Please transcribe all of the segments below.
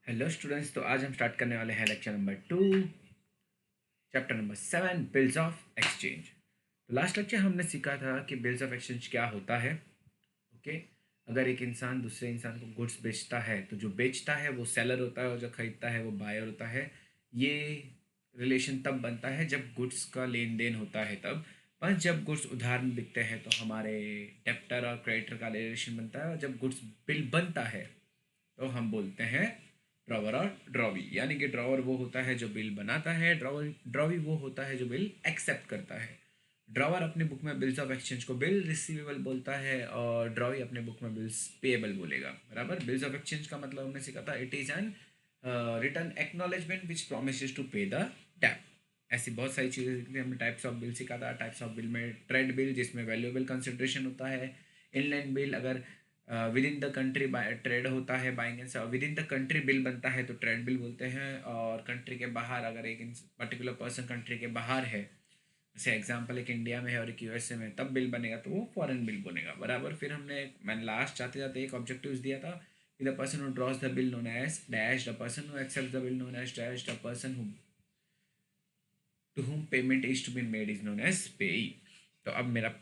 Hello students. तो आज हम स्टार्ट करने वाले हैं lecture number 2, chapter number 7, bills of exchange. तो लास्ट लेक्चर हमने सीखा था कि बिल्स ऑफ एक्सचेंज क्या होता है। ओके, अगर एक इंसान दूसरे इंसान को गुड्स बेचता है तो जो बेचता है वो सेलर होता है और जो खरीदता है वो बायर होता है। ये रिलेशन तब बनता है जब गुड्स का लेन देन होता है तब। पर जब गुड्स उधार में बिकते हैं तो हमारे डेप्टर और क्रेडिटर का रिलेशन बनता है, और जब गुड्स बिल बनता है तो हम बोलते हैं ड्रॉवर और ड्रॉवी। यानी कि ड्रॉवर वो होता है जो बिल बनाता है, ड्रॉवी वो होता है जो बिल एक्सेप्ट करता है। ड्रॉवर अपने बुक में बिल्स ऑफ एक्सचेंज को बिल रिसीवेबल बोलता है और ड्रॉवी अपने बुक में बिल्स पेएबल बोलेगा। बराबर। बिल्स ऑफ एक्सचेंज का मतलब हमने सीखा था, it is an return acknowledgement which promises to pay the debt. ऐसी बहुत सारी चीज़ें सीखी थी हमने। टाइप्स ऑफ बिल सीखा था। टाइप्स ऑफ बिल में ट्रेड बिल जिसमें वैल्यूएबल कंसिडरेशन होता है, इनलैंड बिल अगर with in the country trade होता है, buying and with in the country bill बनता है तो ट्रेड बिल बोलते हैं, और कंट्री के बाहर अगर एक पर्टिकुलर पर्सन कंट्री के बाहर है, जैसे एग्जांपल एक इंडिया में है और एक यूएसए में, तब बिल बनेगा तो वो फॉरेन बिल बनेगा। बराबर। फिर मैंने लास्ट जाते जाते एक ऑब्जेक्टिव्स दिया था कि the person who draws the bill known as dash, the person who accept the bill known as dash, the person who to whom payment is to be made is known as payee. तो अब मेरा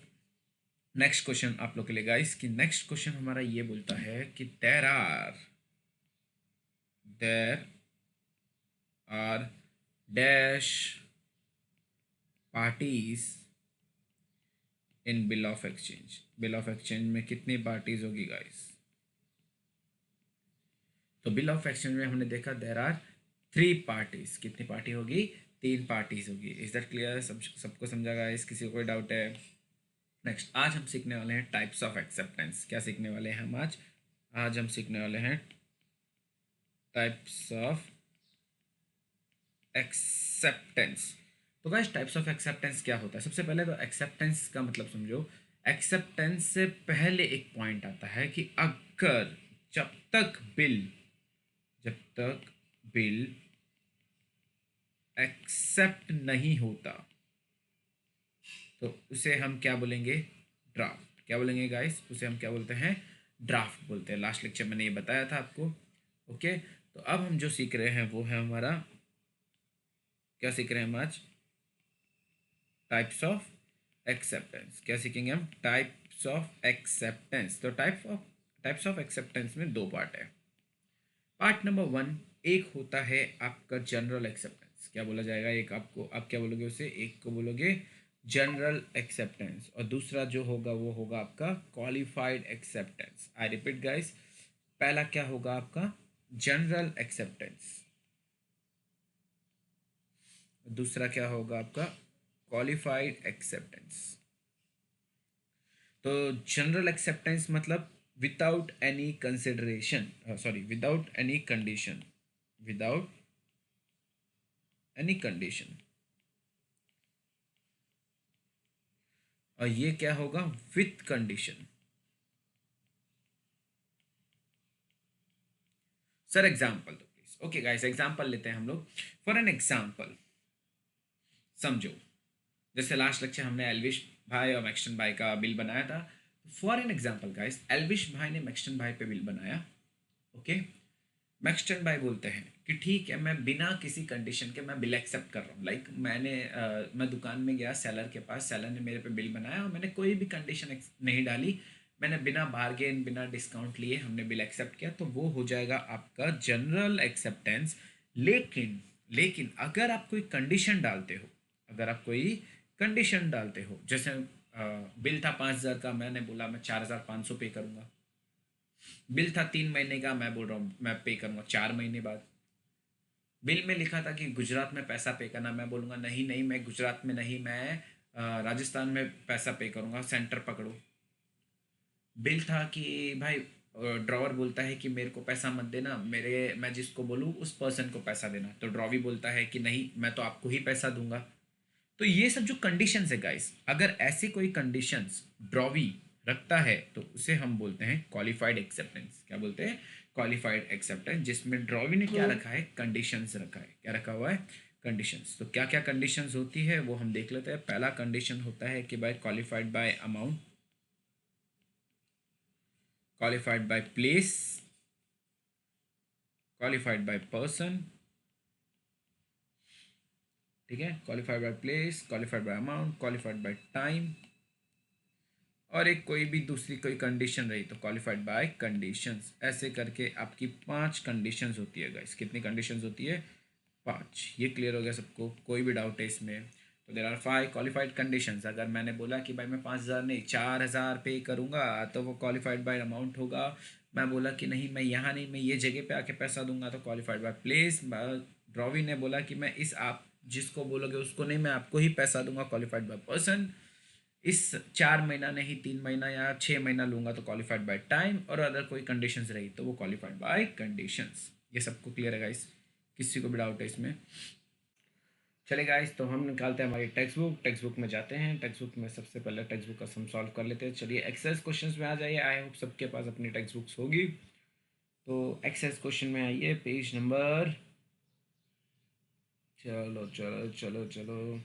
next question आप लोग के लिए guys, कि next question हमारा ये बोलता है कि there are dash parties in bill of exchange. Bill of exchange में कितनी पार्टीज होगी गाइस? तो बिल ऑफ एक्सचेंज में हमने देखा देर आर 3 पार्टीज। कितनी पार्टी होगी? 3 पार्टीज होगी। Is that clear? सबको समझा गाइस? किसी को कोई डाउट है? नेक्स्ट, आज हम सीखने वाले हैं टाइप्स ऑफ एक्सेप्टेंस। क्या सीखने वाले हैं हम आज? आज हम सीखने वाले हैं टाइप्स ऑफ एक्सेप्टेंस। तो गाइस, टाइप्स ऑफ एक्सेप्टेंस क्या होता है? सबसे पहले तो एक्सेप्टेंस का मतलब समझो। एक्सेप्टेंस से पहले एक पॉइंट आता है कि अगर जब तक बिल जब तक बिल एक्सेप्ट नहीं होता तो उसे हम क्या बोलेंगे? ड्राफ्ट। क्या बोलेंगे गाइस? उसे हम क्या बोलते हैं? ड्राफ्ट बोलते हैं। लास्ट लेक्चर मैंने ये बताया था आपको। ओके, तो अब हम जो सीख रहे हैं वो है हमारा, क्या सीख रहे हैं हम आज? Types of acceptance. क्या सीखेंगे हम? Types of acceptance. तो टाइप्स ऑफ एक्सेप्टेंस में 2 पार्ट है। पार्ट नंबर 1, एक होता है आपका जनरल एक्सेप्टेंस। क्या बोला जाएगा? एक आपको, आप क्या बोलोगे उसे? एक को बोलोगे जनरल एक्सेप्टेंस, और दूसरा जो होगा वो होगा आपका qualified acceptance. I repeat guys, पहला क्या होगा आपका? General acceptance. दूसरा क्या होगा आपका? Qualified acceptance. तो जनरल एक्सेप्टेंस मतलब without any consideration, sorry, without any condition, without any condition. और ये क्या होगा? With condition. सर एग्जाम्पल दो प्लीज। ओके गाइस, एग्जाम्पल लेते हैं हम लोग। फॉर एन एग्जाम्पल समझो, जैसे लास्ट लेक्चर हमने एल्विश भाई और मैक्सटन भाई का बिल बनाया था। For an example guys, Elvish भाई ने मैक्सटन भाई पे बिल बनाया। ओके, मैक्सटन भाई बोलते हैं कि ठीक है, मैं बिना किसी कंडीशन के मैं बिल एक्सेप्ट कर रहा हूँ। लाइक मैं दुकान में गया सेलर के पास, सेलर ने मेरे पे बिल बनाया और मैंने कोई भी कंडीशन नहीं डाली। मैंने बिना बार्गेन, बिना डिस्काउंट लिए हमने बिल एक्सेप्ट किया, तो वो हो जाएगा आपका जनरल एक्सेप्टेंस। लेकिन लेकिन अगर आप कोई कंडीशन डालते हो, अगर आप कोई कंडीशन डालते हो, जैसे बिल था 5,000 का, मैंने बोला मैं 4,500 पे करूँगा। बिल था 3 महीने का, मैं बोल रहा हूँ मैं पे करूँगा 4 महीने बाद। बिल में लिखा था कि गुजरात में पैसा पे करना, मैं बोलूँगा नहीं नहीं, मैं गुजरात में नहीं, मैं राजस्थान में पैसा पे करूँगा, सेंटर पकड़ो। बिल था कि भाई, ड्रॉवर बोलता है कि मेरे को पैसा मत देना, मैं जिसको बोलूँ उस पर्सन को पैसा देना, तो ड्रॉवी बोलता है कि नहीं, मैं तो आपको ही पैसा दूंगा। तो ये सब जो कंडीशंस है गाइस, अगर ऐसी कोई कंडीशंस ड्रॉवी रखता है तो उसे हम बोलते हैं क्वालिफाइड एक्सेप्टेंस। क्या बोलते हैं? क्वालिफाइड एक्सेप्टेंस, जिसमें ड्रॉवी ने क्या रखा है? कंडीशंस रखा है। क्या रखा हुआ है? कंडीशंस। तो क्या क्या कंडीशंस होती है वो हम देख लेते हैं। पहला कंडीशन होता है कि भाई qualified by amount, qualified by place, qualified by person, ठीक है, qualified by place, qualified by amount, qualified by time, और एक कोई भी दूसरी कोई कंडीशन रही तो क्वालिफाइड बाय कंडीशंस। ऐसे करके आपकी 5 कंडीशंस होती है गाइस। कितनी कंडीशंस होती है? 5। ये क्लियर हो गया सबको? कोई भी डाउट है इसमें? तो देर आर 5 क्वालिफाइड कंडीशंस। अगर मैंने बोला कि भाई मैं 5,000 नहीं 4,000 पे करूँगा तो वो क्वालिफाइड बाय अमाउंट होगा। मैं बोला कि नहीं मैं यहाँ नहीं मैं ये जगह पे आके पैसा दूंगा तो क्वालिफाइड बाय प्लेस। ड्रॉवी ने बोला कि मैं इस आप जिसको बोलोगे उसको नहीं मैं आपको ही पैसा दूंगा, क्वालिफाइड बाय पर्सन। इस 4 महीना नहीं 3 महीना या 6 महीना लूंगा तो क्वालिफाइड बाय टाइम, और अदर कोई कंडीशंस रही तो वो क्वालिफाइड बाय कंडीशंस। ये सबको क्लियर है गाइस? किसी को भी डाउट है इसमें? चले गाइस, तो हम निकालते हैं हमारी टेक्स्ट बुक। टेक्स्ट बुक में जाते हैं। टेक्स्ट बुक में सबसे पहले टेक्स्ट बुक का सम सॉल्व कर लेते हैं। चलिए एक्सरसाइज क्वेश्चंस में आ जाइए। आई होप सबके पास अपनी टेक्स्ट बुक्स होगी। तो एक्सरसाइज क्वेश्चन में आइए, पेज नंबर, चलो चलो चलो चलो,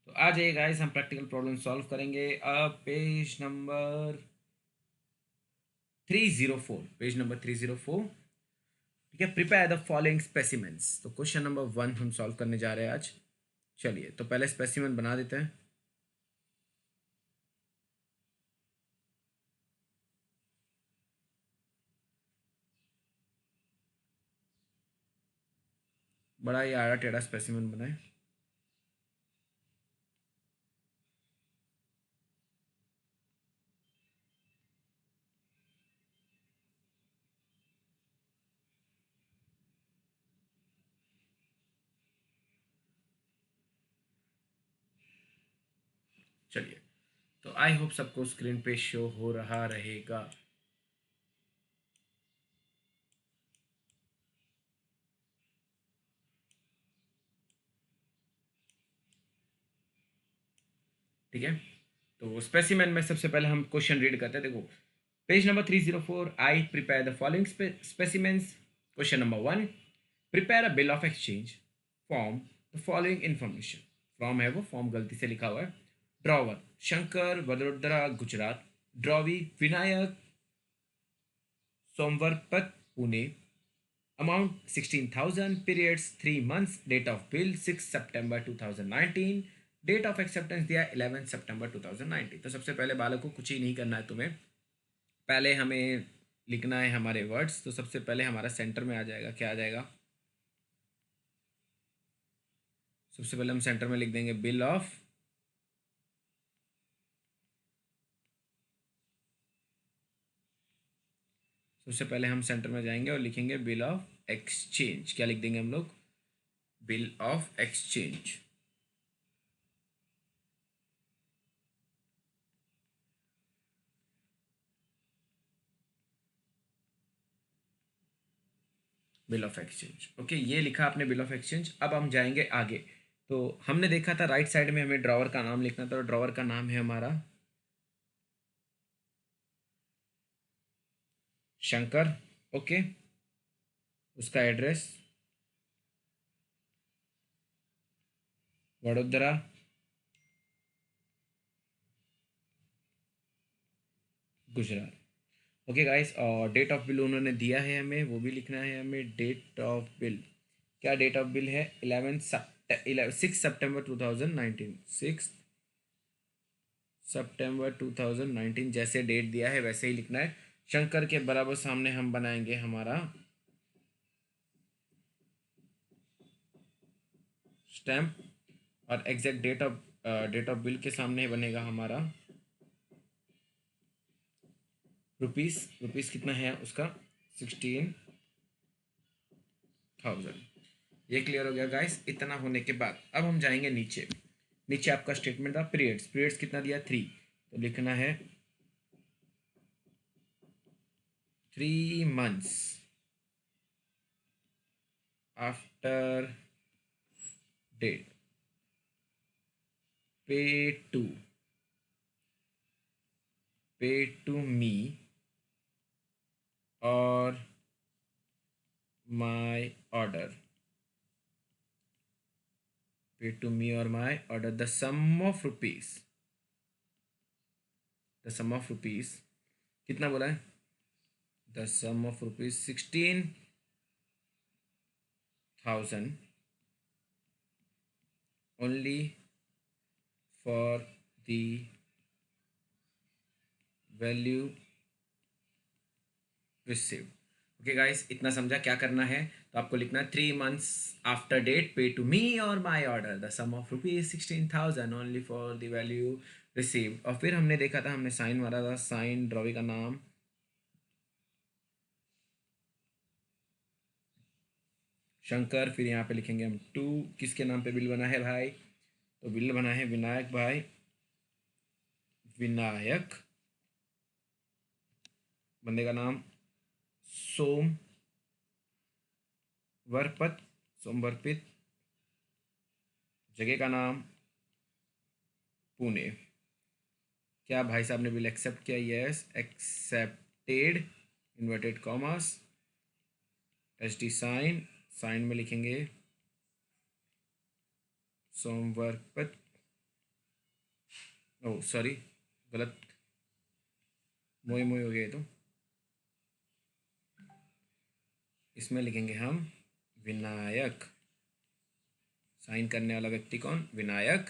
तो आ जाइए गाइस, हम प्रैक्टिकल प्रॉब्लम सॉल्व करेंगे। अब पेज नंबर 304, पेज नंबर 304, ठीक है। Prepare the following specimens. तो क्वेश्चन नंबर 1 हम सॉल्व करने जा रहे हैं आज। चलिए तो पहले स्पेसिमेंट बना देते हैं। बड़ा ही आड़ा टेढ़ा स्पेसिमेंट बनाए। चलिए, तो आई होप सबको स्क्रीन पे शो हो रहा रहेगा। ठीक है, तो स्पेसिमेन में सबसे पहले हम क्वेश्चन रीड करते हैं। देखो page number 304, I prepare the following specimens. Question number 1, prepare a bill of exchange form the following information. Form है वो फॉर्म गलती से लिखा हुआ है। Drawer Shankar Vadodara Gujarat, drawee Vinayak Somwarpeth Pune, amount 16,000, periods 3 months, date of bill 6 September 2019, date of acceptance दिया 11 September 2019। तो सबसे पहले बालक को कुछ ही नहीं करना है तुम्हें, पहले हमें लिखना है हमारे वर्ड्स। तो सबसे पहले हमारा सेंटर में आ जाएगा, क्या आ जाएगा? सबसे पहले हम सेंटर में लिख देंगे बिल ऑफ, सबसे पहले हम सेंटर में जाएंगे और लिखेंगे बिल ऑफ एक्सचेंज। क्या लिख देंगे हम लोग? Bill of exchange. Bill of exchange, okay, ये लिखा आपने बिल ऑफ एक्सचेंज। अब हम जाएंगे आगे। तो हमने देखा था राइट साइड में हमें ड्रॉवर का नाम लिखना था, तो ड्रॉवर का नाम है हमारा शंकर, ओके। उसका address Vadodara, Gujarat, okay guys. और डेट ऑफ बिल उन्होंने दिया है हमें, वो भी लिखना है हमें। डेट ऑफ बिल, क्या डेट ऑफ बिल है? 6 September 2019, 6 September 2019, जैसे डेट दिया है वैसे ही लिखना है। शंकर के बराबर सामने हम बनाएंगे हमारा स्टैम्प, और एग्जैक्ट डेट ऑफ बिल के सामने बनेगा हमारा रुपीस। रुपीस कितना है उसका? 16,000। ये क्लियर हो गया गाइस? इतना होने के बाद अब हम जाएंगे नीचे। नीचे आपका स्टेटमेंट था पीरियड्स। पीरियड्स कितना दिया? 3। तो लिखना है 3 months after date, pay to, pay to me or my order, pay to me or my order, the sum of rupees, the sum of rupees कितना बोला है? The sum of rupees 16 16,000 only for the value received. Okay guys, इतना समझा क्या करना है? तो आपको लिखना है 3 months after date pay to me or my order the sum of ₹16,000 only for the value received. और फिर हमने देखा था, हमने साइन मारा था, साइन ड्रॉवी का नाम शंकर, फिर यहाँ पे लिखेंगे हम 2। किसके नाम पे बिल बना है भाई? तो बिल बना है विनायक भाई, विनायक, बंदे का नाम सोमवरपत, सोमवरपित, जगह का नाम पुणे। क्या भाई साहब ने बिल एक्सेप्ट किया? Yes, accepted, inverted commas, H D sign, sign में लिखेंगे सोमवरपत, ओ सॉरी गलत, मोई मोई हो गया। तो इसमें लिखेंगे हम विनायक, साइन करने वाला व्यक्ति कौन? विनायक।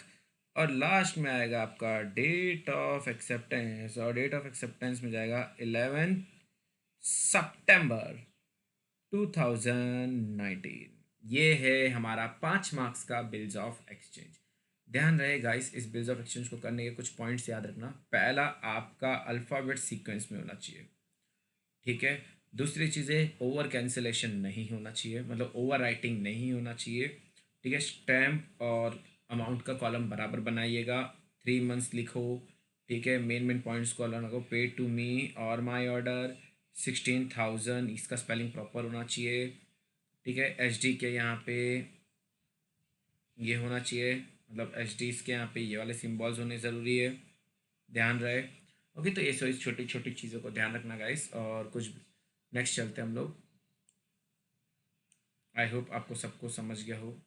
और लास्ट में आएगा आपका डेट ऑफ एक्सेप्टेंस, और डेट ऑफ एक्सेप्टेंस में जाएगा 11 सितंबर 2019। ये है हमारा 5 मार्क्स का बिल्स ऑफ एक्सचेंज। ध्यान रहे गाइस, इस बिल्स ऑफ एक्सचेंज को करने के कुछ पॉइंट्स याद रखना। पहला, आपका अल्फ़ाबेट सीक्वेंस में होना चाहिए, ठीक है। दूसरी चीज़ें, ओवर कैंसिलेशन नहीं होना चाहिए, मतलब ओवर राइटिंग नहीं होना चाहिए, ठीक है। स्टैम्प और अमाउंट का कॉलम बराबर बनाइएगा, 3 months लिखो, ठीक है। मेन मेन पॉइंट्स को अलग रखो, पे to me or my order 16,000, इसका स्पेलिंग प्रॉपर होना चाहिए, ठीक है। एच डी के यहाँ पे ये होना चाहिए, मतलब एच डी के यहाँ पे ये वाले सिम्बॉल्स होने ज़रूरी है, ध्यान रहे। ओके, तो ये सो इस छोटी छोटी चीज़ों को ध्यान रखना गाइस। और कुछ नेक्स्ट चलते हैं हम लोग। आई होप आपको सबको समझ गया हो।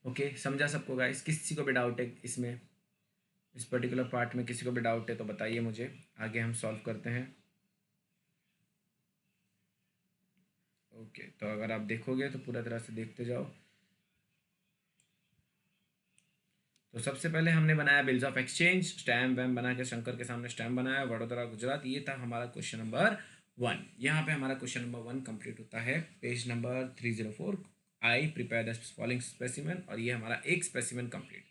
ओके, समझा सबको गाइस? किसी को भी डाउट है इसमें, इस पर्टिकुलर पार्ट में किसी को भी डाउट है तो बताइए मुझे, आगे हम सॉल्व करते हैं। ओके, तो अगर आप देखोगे तो पूरा तरह से देखते जाओ। तो सबसे पहले हमने बनाया बिल्स ऑफ एक्सचेंज, स्टैम्प वैम्प बना के शंकर के सामने स्टैम्प बनाया, वडोदरा गुजरात। ये था हमारा क्वेश्चन नंबर 1। यहाँ पे हमारा क्वेश्चन नंबर 1 कंप्लीट होता है। Page number 304, I prepare the following specimen, और ये हमारा एक स्पेसिमेन कंप्लीट।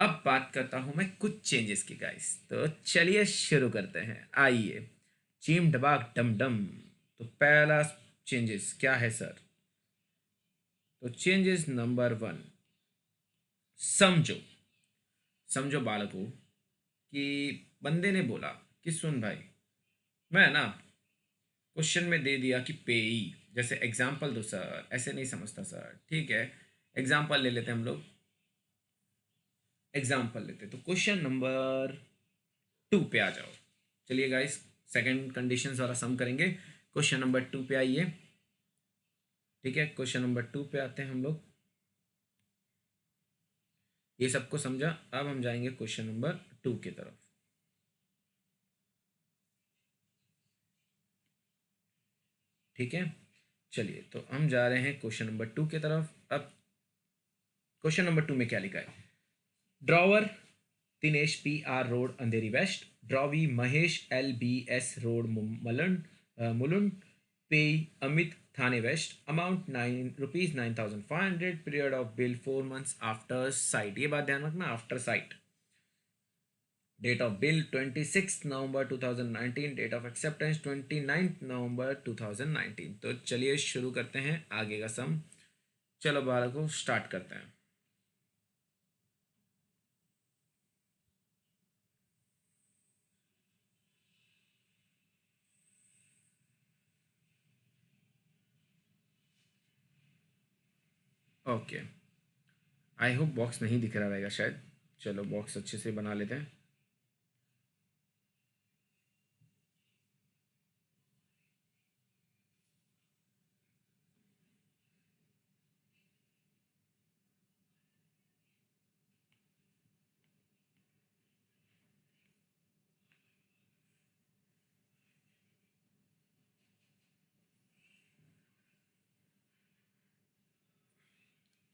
अब बात करता हूँ मैं कुछ चेंजेस की गाइस, तो चलिए शुरू करते हैं। आइए, चीम डबाक डम डम। तो पहला चेंजेस क्या है सर? तो चेंजेस नंबर 1, समझो, समझो बालकों कि बंदे ने बोला कि सुन भाई, मैं ना क्वेश्चन में दे दिया कि पेई, जैसे एग्जाम्पल दो सर, ऐसे नहीं समझता सर, ठीक है। एग्जाम्पल ले लेते हैं हम लोग, एग्जाम्पल लेते, तो क्वेश्चन नंबर 2 पे आ जाओ। चलिए गाइस, सेकंड कंडीशंस वाला सम करेंगे। क्वेश्चन नंबर 2 पे आइए, ठीक है। क्वेश्चन नंबर 2 पे आते हैं हम लोग। ये सबको समझा? अब हम जाएंगे क्वेश्चन नंबर 2 की तरफ, ठीक है। चलिए, तो हम जा रहे हैं क्वेश्चन नंबर 2 की तरफ। अब क्वेश्चन नंबर 2 में क्या लिखा है? Drawer Dinesh P R road Andheri west, drawee Mahesh L B S road Mulund, pay Amit Thane west, amount ₹9,500, period of bill 4 months after sight. ये बात ध्यान रखना, after sight. Date of bill 26 November 2019, date of acceptance 29 November 2019। तो चलिए शुरू करते हैं आगे का सम। चलो बालकों, स्टार्ट करते हैं। ओके, आई होप बॉक्स नहीं दिख रहा रहेगा शायद। चलो बॉक्स अच्छे से बना लेते हैं।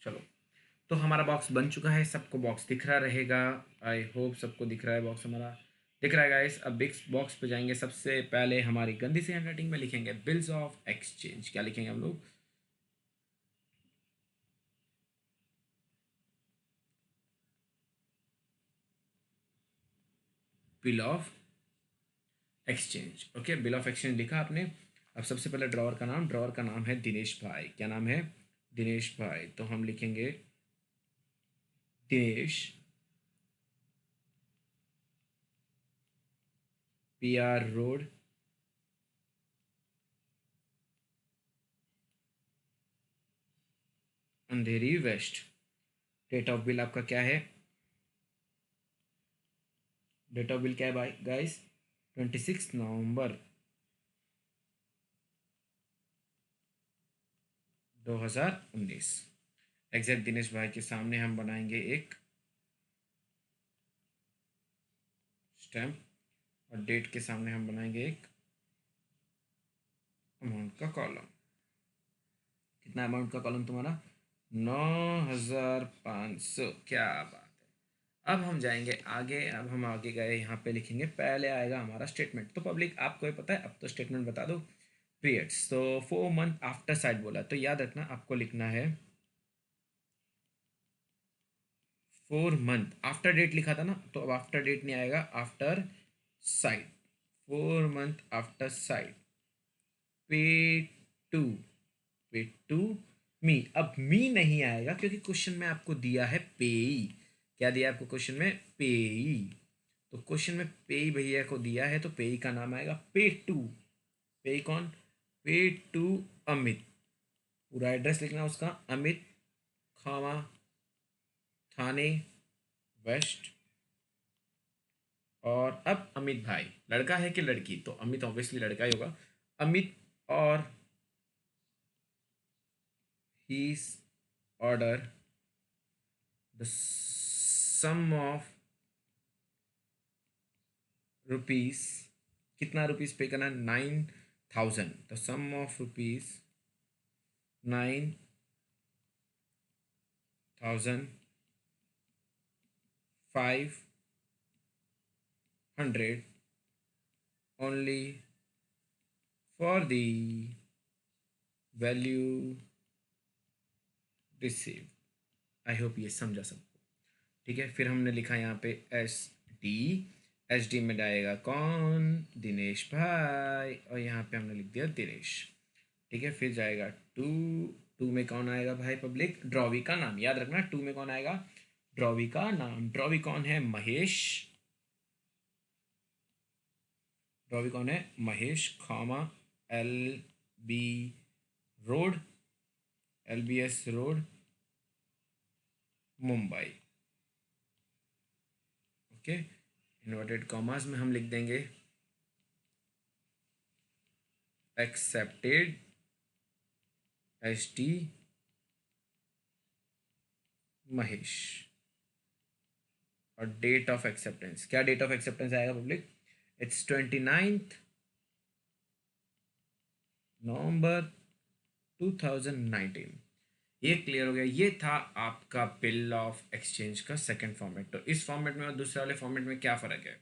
चलो, तो हमारा बॉक्स बन चुका है, सबको बॉक्स दिख रहा रहेगा। आई होप सबको दिख रहा है, बॉक्स हमारा दिख रहा है गाइस। अब बिग बॉक्स पे जाएंगे, सबसे पहले हमारी गंदी सी हैंडराइटिंग में लिखेंगे बिल्स ऑफ एक्सचेंज। क्या लिखेंगे हम लोग? Bill of exchange. Okay, bill of exchange लिखा आपने। अब सबसे पहले ड्रॉवर का नाम है दिनेश भाई। क्या नाम है? दिनेश भाई। तो हम लिखेंगे Dinesh, PR road, Andheri west. Date of bill आपका क्या है? डेट ऑफ बिल क्या है भाई गाइस? 26 नवंबर 2019। एग्जैक्ट दिनेश भाई के सामने हम बनाएंगे एक स्टैम्प और डेट के सामने हम बनाएंगे एक अमाउंट का कॉलम। कितना अमाउंट का कॉलम तुम्हारा? 9500। क्या बात है। अब हम जाएंगे आगे। अब हम आगे गए, यहाँ पे लिखेंगे, पहले आएगा हमारा स्टेटमेंट। तो पब्लिक आपको ही पता है, अब तो स्टेटमेंट बता दो। पीरियड्स तो 4 मंथ आफ्टर साइड बोला, तो याद रखना आपको लिखना है 4 मंथ आफ्टर डेट लिखा था ना, तो अब आफ्टर डेट नहीं आएगा, after side. 4 month after side. पे टू, पे टू मी। अब मी नहीं आएगा क्योंकि क्वेश्चन में आपको दिया है पेई। क्या दिया आपको क्वेश्चन में? पेई। तो क्वेश्चन में पेई भैया को दिया है, तो पेई का नाम आएगा पे टू। पेई कौन? पे टू अमित। पूरा एड्रेस लिखना उसका, अमित, खामा, थाने वेस्ट। और अब अमित भाई, लड़का है कि लड़की? तो अमित ऑब्वियसली लड़का ही होगा। अमित और his order the sum of rupees. कितना रुपीस पे करना? 9000। The sum of rupees 9500 only for the value receive. I hope ये समझा सबको। ठीक है, फिर हमने लिखा यहाँ पे SD। SD में जाएगा कौन? दिनेश भाई, और यहाँ पे हमने लिख दिया दिनेश। ठीक है, फिर जाएगा टू। टू में कौन आएगा भाई पब्लिक? ड्रॉवी का नाम याद रखना। टू में कौन आएगा? ड्रॉवी का नाम। ड्रॉवी कौन है? महेश। ड्रॉवी कौन है? महेश, खामा, LB road, LBS road, Mumbai. Okay, inverted commas में हम लिख देंगे एक्सेप्टेड SD महेश। और डेट ऑफ एक्सेप्टेंस, क्या डेट ऑफ एक्सेप्टेंस आएगा पब्लिक? It's 29 November 2019। ये क्लियर हो गया। ये था आपका बिल ऑफ एक्सचेंज का सेकंड फॉर्मेट। तो इस फॉर्मेट में और दूसरे वाले फॉर्मेट में क्या फ़र्क है?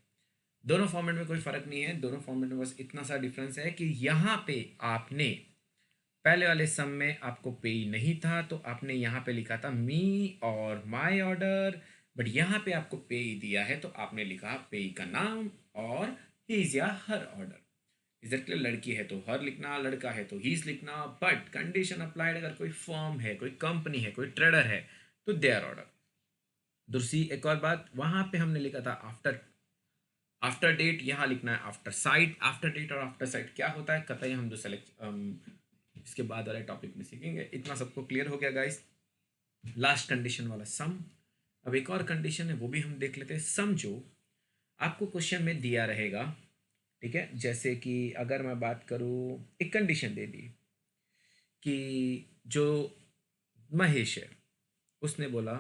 दोनों फॉर्मेट में कोई फ़र्क नहीं है। दोनों फॉर्मेट में बस इतना सा डिफरेंस है कि यहाँ पे आपने पहले वाले सम में आपको पे नहीं था, तो आपने यहाँ पे लिखा था मी और माय ऑर्डर। बट यहाँ पे आपको पे दिया है, तो आपने लिखा पे का नाम और हीज या हर ऑर्डर। इधर के लिए लड़की है तो हर लिखना, लड़का है तो हीज लिखना। बट कंडीशन अप्लाइड, अगर कोई फर्म है, कोई कंपनी है, कोई ट्रेडर है, तो देयर ऑर्डर। दूसरी एक और बात, वहां पे हमने लिखा था आफ्टर। आफ्टर डेट यहाँ लिखना है आफ्टर साइट। आफ्टर डेट और आफ्टर साइट क्या होता है कतई हम दूसरे इसके बाद वाले टॉपिक में सीखेंगे। इतना सबको क्लियर हो गया गाइस? लास्ट कंडीशन वाला सम। अब एक और कंडीशन है, वो भी हम देख लेते हैं। सम जो आपको क्वेश्चन में दिया रहेगा, ठीक है, जैसे कि अगर मैं बात करूँ, एक कंडीशन दे दी कि जो महेश है, उसने बोला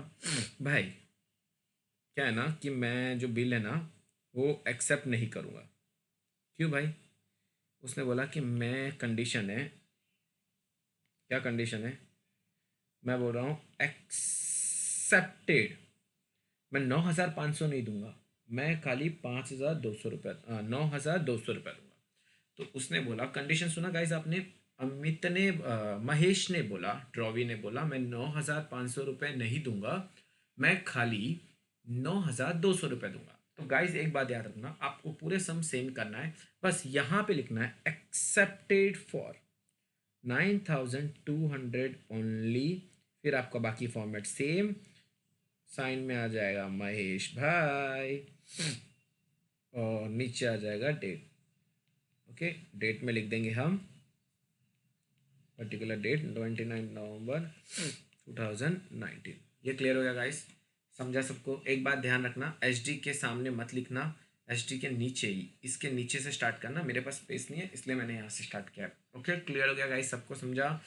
भाई, क्या है ना कि मैं जो बिल है ना वो एक्सेप्ट नहीं करूँगा। क्यों भाई? उसने बोला कि मैं, कंडीशन है, क्या कंडीशन है? मैं बोल रहा हूँ एक्सेप्टेड। मैं 9,500 नहीं दूंगा, मैं खाली 5,200 रुपये, 9,200 रुपये दूंगा। तो उसने बोला, कंडीशन सुना गाइज आपने, अमित ने महेश ने बोला, ड्रॉवी ने बोला मैं 9,500 रुपये नहीं दूंगा, मैं खाली 9,200 रुपये दूंगा। तो गाइज एक बात याद रखना, आपको पूरे सम सेम करना है, बस यहाँ पे लिखना है एक्सेप्टेड फॉर 9,200 ओनली, फिर आपका बाकी फॉर्मेट सेम, साइन में आ जाएगा महेश भाई और नीचे आ जाएगा डेट। ओके, डेट में लिख देंगे हम पर्टिकुलर डेट 29 नवंबर 2019। ये क्लियर हो गया गाइस, समझा सबको? एक बात ध्यान रखना, एच डी के सामने मत लिखना, एच डी के नीचे ही, इसके नीचे से स्टार्ट करना। मेरे पास स्पेस नहीं है इसलिए मैंने यहाँ से स्टार्ट किया। ओके, क्लियर हो गया गाइस, सबको समझा?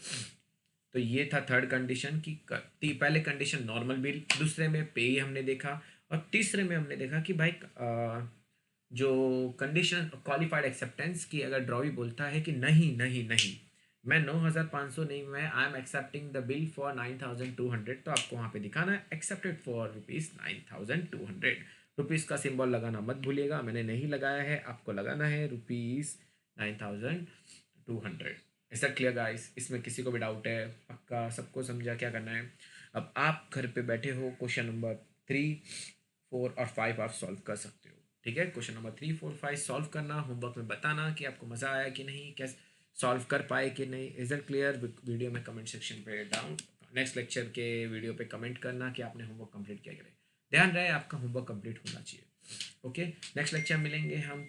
तो ये था थर्ड कंडीशन की, पहले कंडीशन नॉर्मल बिल, दूसरे में पे ही हमने देखा, और तीसरे में हमने देखा कि भाई जो कंडीशन क्वालिफाइड एक्सेप्टेंस की, अगर ड्रॉवी बोलता है कि नहीं नहीं नहीं मैं 9,500 नहीं, मैं I am accepting the bill for 9,200, तो आपको वहाँ पे दिखाना है एक्सेप्टेड फॉर ₹9,200। रुपीज़ का सिंबल लगाना मत भूलिएगा, मैंने नहीं लगाया है, आपको लगाना है ₹9,200। ऐसा क्लियर गाइस? इसमें किसी को भी डाउट है? पक्का सबको समझा क्या करना है? अब आप घर पे बैठे हो, क्वेश्चन नंबर 3, 4 और 5 आप सॉल्व कर सकते हो। ठीक है, क्वेश्चन नंबर 3, 4, 5 सॉल्व करना, होमवर्क में बताना कि आपको मज़ा आया कि नहीं, कैसे सॉल्व कर पाए कि नहीं। Is it clear? वीडियो में कमेंट सेक्शन पे डाउन, नेक्स्ट लेक्चर के वीडियो पे कमेंट करना कि आपने होमवर्क कंप्लीट किया करें। ध्यान रहे आपका होमवर्क कंप्लीट होना चाहिए। ओके, नेक्स्ट लेक्चर मिलेंगे हम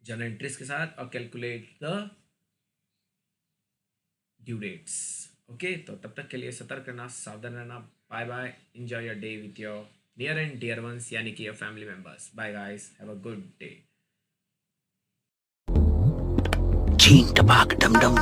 जनरल एंट्रीज के साथ और calculate the due dates. Okay, तो तब तक के लिए सतर्क रहना, सावधान रहना। Bye bye, enjoy your day with your near and dear ones, यानी कि your family members. Bye guys, have a good day. Ching tabak dum dum.